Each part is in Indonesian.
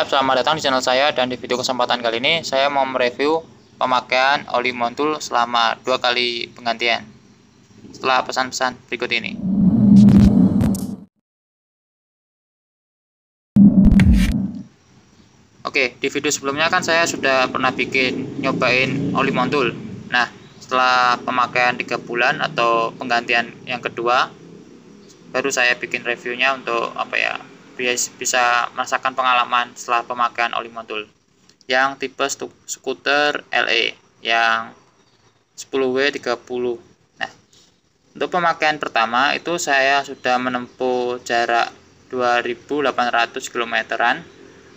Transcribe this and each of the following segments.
Ya, selamat datang di channel saya, dan di video kesempatan kali ini saya mau mereview pemakaian oli montul selama 2 kali penggantian setelah pesan-pesan berikut ini. Oke, di video sebelumnya kan saya sudah pernah nyobain oli montul. Nah, setelah pemakaian 3 bulan atau penggantian yang kedua, baru saya bikin reviewnya untuk bisa merasakan pengalaman setelah pemakaian oli montul yang tipe skuter LE yang 10W30. Nah, untuk pemakaian pertama itu saya sudah menempuh jarak 2800 kilometeran.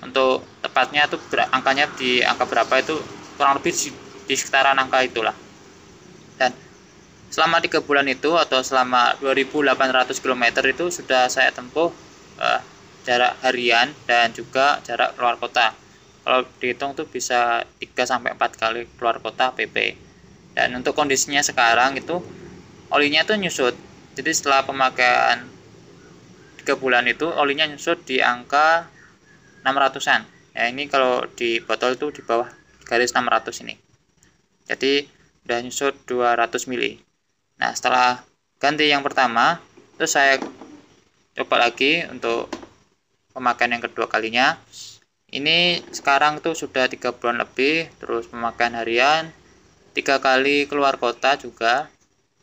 Untuk tepatnya itu angkanya di angka berapa itu kurang lebih di sekitaran angka itulah. Dan selama 3 bulan itu atau selama 2800 km itu sudah saya tempuh jarak harian dan juga jarak keluar kota. Kalau dihitung tuh bisa 3-4 kali keluar kota PP. Dan untuk kondisinya sekarang itu olinya tuh nyusut. Jadi setelah pemakaian 3 bulan itu olinya nyusut di angka 600-an. Ya, ini kalau di botol itu di bawah garis 600 ini. Jadi udah nyusut 200 mili. Nah, setelah ganti yang pertama, terus saya coba lagi untuk pemakaian yang kedua kalinya. Ini sekarang tuh sudah 3 bulan lebih, terus pemakaian harian, 3 kali keluar kota juga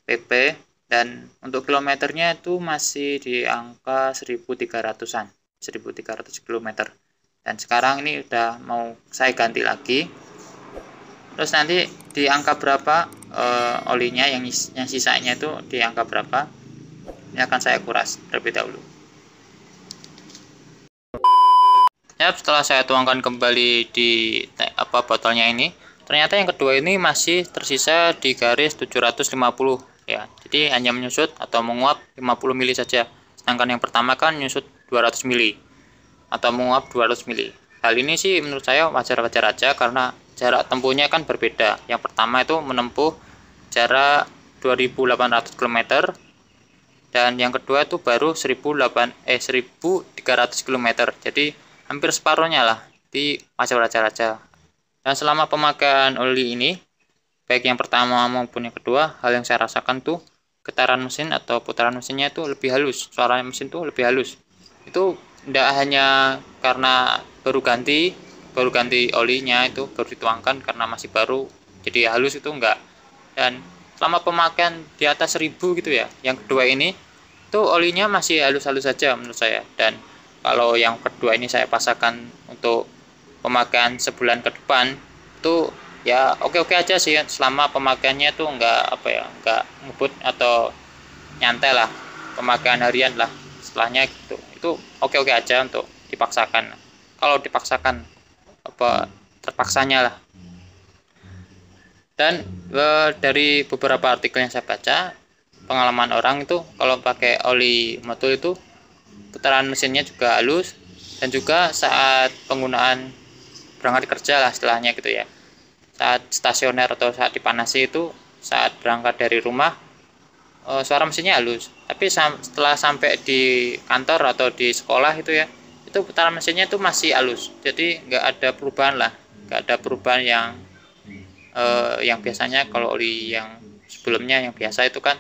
PP, dan untuk kilometernya itu masih di angka 1300-an, 1300 km. Dan sekarang ini udah mau saya ganti lagi. Terus nanti di angka berapa olinya yang sisanya itu di angka berapa, ini akan saya kuras terlebih dahulu. Ya, setelah saya tuangkan kembali di botolnya ini, ternyata yang kedua ini masih tersisa di garis 750 ya. Jadi hanya menyusut atau menguap 50 mili saja. Sedangkan yang pertama kan menyusut 200 mili atau menguap 200 mili. Hal ini sih menurut saya wajar-wajar aja karena jarak tempuhnya kan berbeda. Yang pertama itu menempuh jarak 2800 km dan yang kedua itu baru 1300 km. Jadi hampir separuhnya lah, di wajar-wajar aja. Dan selama pemakaian oli ini, baik yang pertama maupun yang kedua, hal yang saya rasakan tuh getaran mesin atau putaran mesinnya itu lebih halus, suara mesin tuh lebih halus. Itu tidak hanya karena baru ganti olinya, itu baru dituangkan karena masih baru jadi halus, itu enggak. Dan selama pemakaian di atas 1000 gitu ya, yang kedua ini itu olinya masih halus-halus saja menurut saya. Dan kalau yang kedua ini saya pasangkan untuk pemakaian sebulan ke depan, itu ya oke-oke aja sih selama pemakaiannya tuh enggak enggak ngebut atau nyantai lah, pemakaian harian lah setelahnya gitu. Itu oke-oke aja untuk dipaksakan. Kalau dipaksakan terpaksanya lah. Dan dari beberapa artikel yang saya baca, pengalaman orang itu kalau pakai oli montul itu putaran mesinnya juga halus, dan juga saat penggunaan berangkat kerja lah istilahnya gitu ya, saat stasioner atau saat dipanasi itu, saat berangkat dari rumah suara mesinnya halus. Tapi setelah sampai di kantor atau di sekolah itu ya, itu putaran mesinnya itu masih halus. Jadi nggak ada perubahan lah, nggak ada perubahan yang biasanya kalau oli yang sebelumnya yang biasa itu kan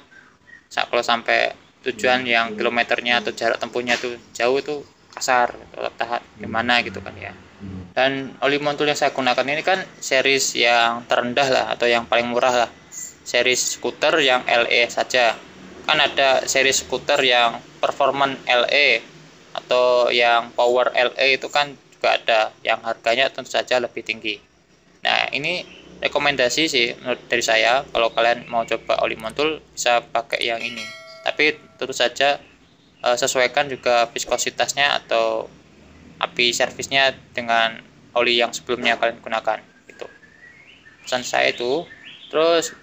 kalau sampai tujuan yang kilometernya atau jarak tempuhnya itu jauh, itu kasar atau gimana gitu kan ya. Dan oli montul yang saya gunakan ini kan series yang terendah lah atau yang paling murah lah, series skuter yang LE saja. Kan ada series skuter yang performance LE atau yang power LE, itu kan juga ada yang harganya tentu saja lebih tinggi. Nah, ini rekomendasi sih menurut dari saya, kalau kalian mau coba oli montul bisa pakai yang ini. Tapi tentu saja sesuaikan juga viskositasnya atau api servisnya dengan oli yang sebelumnya kalian gunakan gitu. Pesan saya itu. Terus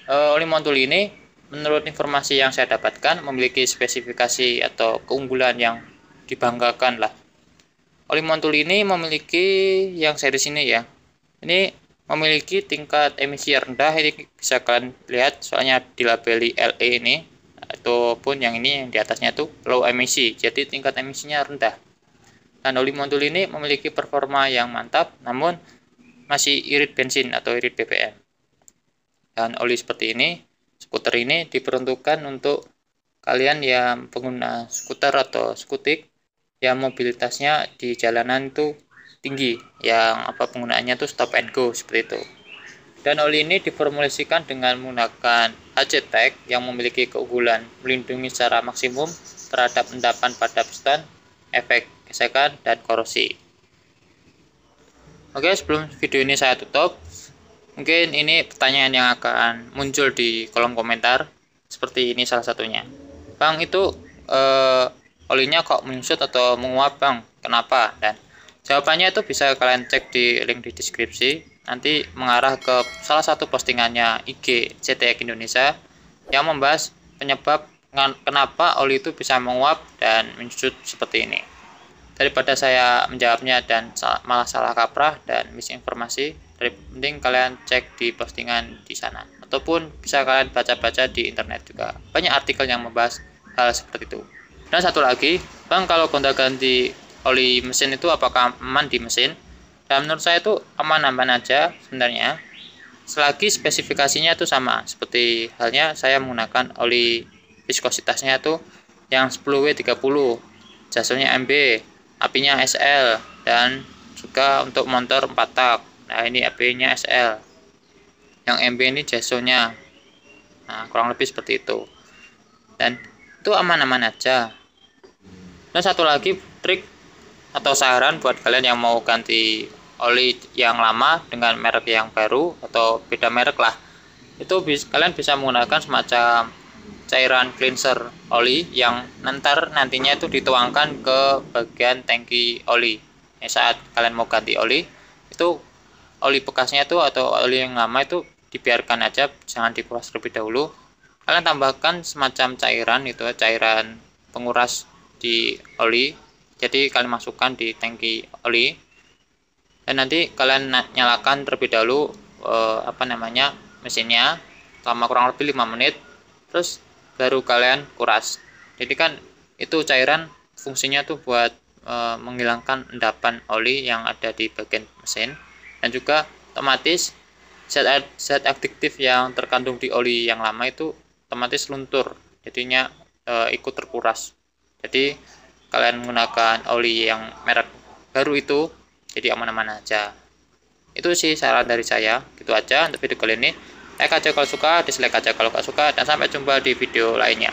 oli montul ini menurut informasi yang saya dapatkan memiliki spesifikasi atau keunggulan yang dibanggakan lah. Oli montul ini memiliki yang series ini ya, ini memiliki tingkat emisi rendah. Ini bisa kalian lihat soalnya dilabeli LE ini, ataupun yang ini yang di atasnya tuh low emisi, jadi tingkat emisinya rendah. Dan oli montul ini memiliki performa yang mantap, namun masih irit bensin atau irit BBM. Dan oli seperti ini, skuter ini diperuntukkan untuk kalian yang pengguna skuter atau skutik yang mobilitasnya di jalanan itu tinggi, yang penggunaannya itu stop and go seperti itu. Dan oli ini diformulasikan dengan menggunakan HC-Tech yang memiliki keunggulan melindungi secara maksimum terhadap endapan pada piston, efek gesekan, dan korosi. Oke, sebelum video ini saya tutup, mungkin ini pertanyaan yang akan muncul di kolom komentar, seperti ini salah satunya. Bang, itu olinya kok menyusut atau menguap, Bang? Kenapa? Dan jawabannya itu bisa kalian cek di link di deskripsi. Nanti mengarah ke salah satu postingannya IG CTX Indonesia yang membahas penyebab kenapa oli itu bisa menguap dan menyusut seperti ini. Daripada saya menjawabnya dan malah salah kaprah dan misinformasi, mending kalian cek di postingan di sana, ataupun bisa kalian baca-baca di internet juga. Banyak artikel yang membahas hal seperti itu. Dan satu lagi, Bang, kalau gonta-ganti oli mesin itu apakah aman di mesin? Dan menurut saya itu aman-aman aja sebenarnya, selagi spesifikasinya itu sama. Seperti halnya saya menggunakan oli viskositasnya itu yang 10W30, jasonya MB, apinya SL, dan juga untuk motor 4 tak. Nah, ini apinya SL. Yang MB ini jasonya. Nah, kurang lebih seperti itu. Dan itu aman-aman aja. Dan satu lagi trik atau saran buat kalian yang mau ganti oli yang lama dengan merek yang baru atau beda merek lah, itu kalian bisa menggunakan semacam cairan cleanser oli yang nantinya itu dituangkan ke bagian tangki oli. Saat kalian mau ganti oli, itu oli bekasnya itu atau oli yang lama itu dibiarkan aja, jangan dikuras terlebih dahulu. Kalian tambahkan semacam cairan itu, cairan penguras di oli. Jadi kalian masukkan di tangki oli dan nanti kalian nyalakan terlebih dahulu mesinnya selama kurang lebih 5 menit, terus baru kalian kuras. Jadi kan itu cairan fungsinya tuh buat menghilangkan endapan oli yang ada di bagian mesin, dan juga otomatis zat aktif yang terkandung di oli yang lama itu otomatis luntur, jadinya ikut terkuras. Jadi kalian menggunakan oli yang merek baru itu jadi aman-aman aja. Itu sih saran dari saya. Gitu aja untuk video kali ini. Like aja kalau suka, dislike aja kalau nggak suka, dan sampai jumpa di video lainnya.